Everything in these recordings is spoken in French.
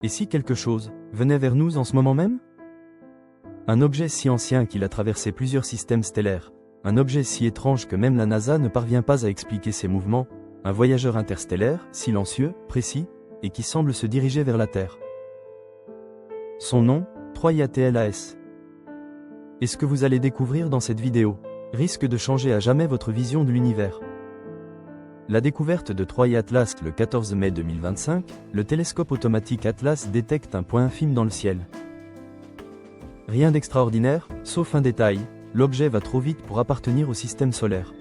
Et si quelque chose venait vers nous en ce moment même? Un objet si ancien qu'il a traversé plusieurs systèmes stellaires, un objet si étrange que même la NASA ne parvient pas à expliquer ses mouvements, un voyageur interstellaire, silencieux, précis, et qui semble se diriger vers la Terre. Son nom, 3IATLAS. Et ce que vous allez découvrir dans cette vidéo risque de changer à jamais votre vision de l'univers. La découverte de 3I Atlas le 14 mai 2025, le télescope automatique Atlas détecte un point infime dans le ciel. Rien d'extraordinaire, sauf un détail, l'objet va trop vite pour appartenir au système solaire.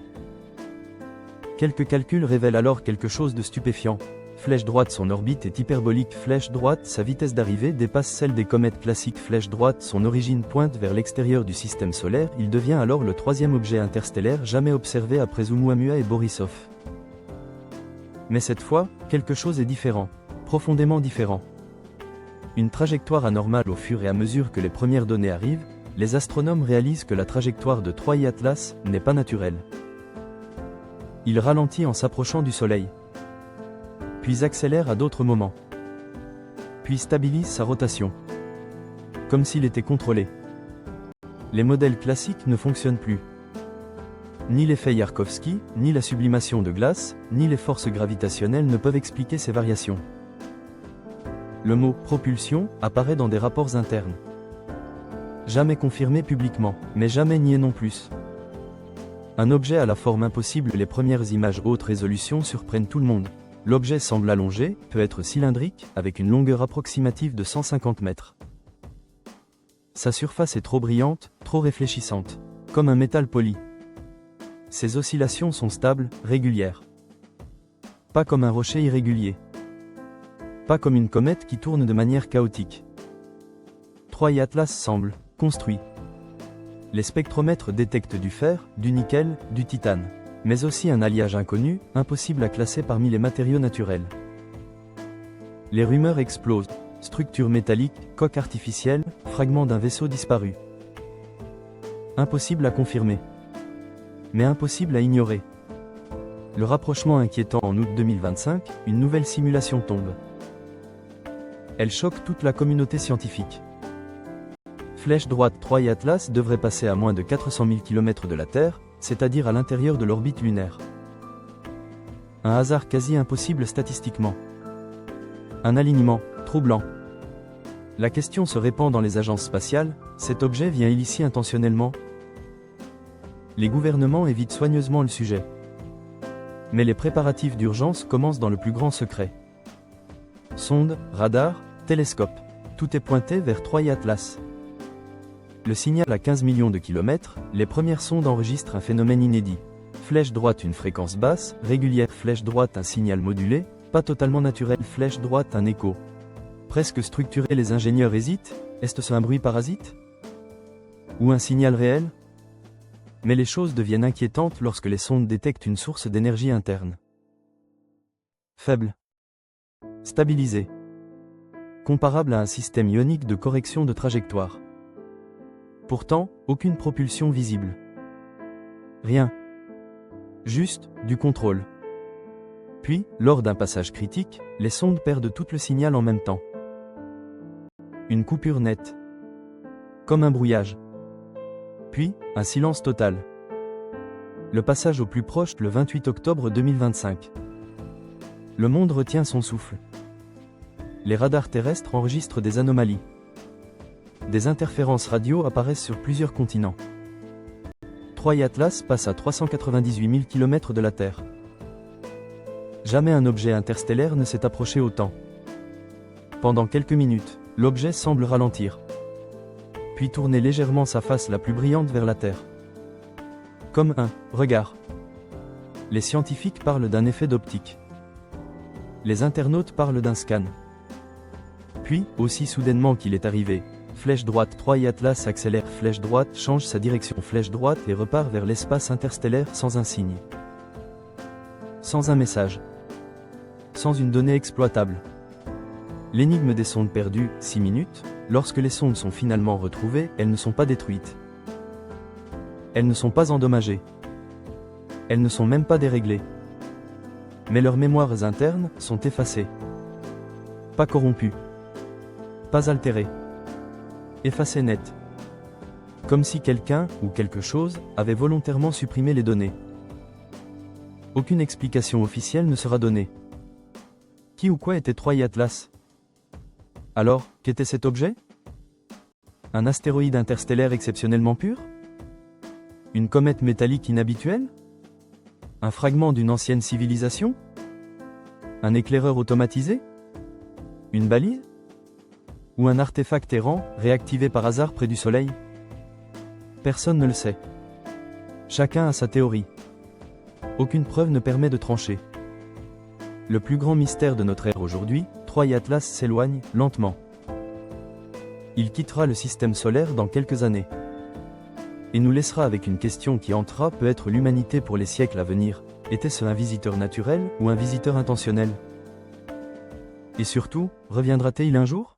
Quelques calculs révèlent alors quelque chose de stupéfiant. Flèche droite, son orbite est hyperbolique. Flèche droite, sa vitesse d'arrivée dépasse celle des comètes classiques. Flèche droite, son origine pointe vers l'extérieur du système solaire. Il devient alors le troisième objet interstellaire jamais observé après Oumuamua et Borisov. Mais cette fois, quelque chose est différent, profondément différent. Une trajectoire anormale. Au fur et à mesure que les premières données arrivent, les astronomes réalisent que la trajectoire de 3I Atlas n'est pas naturelle. Il ralentit en s'approchant du Soleil, puis accélère à d'autres moments, puis stabilise sa rotation, comme s'il était contrôlé. Les modèles classiques ne fonctionnent plus. Ni l'effet Yarkovsky, ni la sublimation de glace, ni les forces gravitationnelles ne peuvent expliquer ces variations. Le mot « propulsion » apparaît dans des rapports internes. Jamais confirmé publiquement, mais jamais nié non plus. Un objet à la forme impossible. Les premières images haute résolution surprennent tout le monde. L'objet semble allongé, peut être cylindrique, avec une longueur approximative de 150 mètres. Sa surface est trop brillante, trop réfléchissante, comme un métal poli. Ses oscillations sont stables, régulières. Pas comme un rocher irrégulier. Pas comme une comète qui tourne de manière chaotique. 3I Atlas semble construit. Les spectromètres détectent du fer, du nickel, du titane, mais aussi un alliage inconnu, impossible à classer parmi les matériaux naturels. Les rumeurs explosent. Structures métalliques, coque artificielle, fragments d'un vaisseau disparu. Impossible à confirmer. Mais impossible à ignorer. Le rapprochement inquiétant. En août 2025, une nouvelle simulation tombe. Elle choque toute la communauté scientifique. Flèche droite. 3I Atlas devrait passer à moins de 400 000 km de la Terre, c'est-à-dire à l'intérieur de l'orbite lunaire. Un hasard quasi impossible statistiquement. Un alignement troublant. La question se répand dans les agences spatiales, cet objet vient-il ici intentionnellement? Les gouvernements évitent soigneusement le sujet. Mais les préparatifs d'urgence commencent dans le plus grand secret. Sondes, radars, télescopes, tout est pointé vers 3I Atlas. Le signal à 15 millions de kilomètres, les premières sondes enregistrent un phénomène inédit. Flèche droite, une fréquence basse, régulière. Flèche droite, un signal modulé, pas totalement naturel. Flèche droite, un écho presque structuré. Les ingénieurs hésitent, est-ce un bruit parasite? Ou un signal réel? Mais les choses deviennent inquiétantes lorsque les sondes détectent une source d'énergie interne. Faible. Stabilisée. Comparable à un système ionique de correction de trajectoire. Pourtant, aucune propulsion visible. Rien. Juste, du contrôle. Puis, lors d'un passage critique, les sondes perdent tout le signal en même temps. Une coupure nette. Comme un brouillage. Puis, un silence total. Le passage au plus proche le 28 octobre 2025. Le monde retient son souffle. Les radars terrestres enregistrent des anomalies. Des interférences radio apparaissent sur plusieurs continents. 3I Atlas passe à 398 000 km de la Terre. Jamais un objet interstellaire ne s'est approché autant. Pendant quelques minutes, l'objet semble ralentir. Puis tourner légèrement sa face la plus brillante vers la Terre. Comme un regard. Les scientifiques parlent d'un effet d'optique. Les internautes parlent d'un scan. Puis, aussi soudainement qu'il est arrivé, flèche droite. 3I Atlas accélère. Flèche droite change sa direction. Flèche droite et repart vers l'espace interstellaire sans un signe. Sans un message. Sans une donnée exploitable. L'énigme des sondes perdues, 6 minutes, lorsque les sondes sont finalement retrouvées, elles ne sont pas détruites. Elles ne sont pas endommagées. Elles ne sont même pas déréglées. Mais leurs mémoires internes sont effacées. Pas corrompues. Pas altéré. Effacé net. Comme si quelqu'un, ou quelque chose, avait volontairement supprimé les données. Aucune explication officielle ne sera donnée. Qui ou quoi était Troy Atlas? Alors, qu'était cet objet? Un astéroïde interstellaire exceptionnellement pur? Une comète métallique inhabituelle? Un fragment d'une ancienne civilisation? Un éclaireur automatisé? Une balise? Ou un artefact errant, réactivé par hasard près du Soleil? Personne ne le sait. Chacun a sa théorie. Aucune preuve ne permet de trancher. Le plus grand mystère de notre ère aujourd'hui, Troy Atlas s'éloigne, lentement. Il quittera le système solaire dans quelques années. Et nous laissera avec une question qui hantera peut-être l'humanité pour les siècles à venir. Était-ce un visiteur naturel ou un visiteur intentionnel? Et surtout, reviendra-t-il un jour?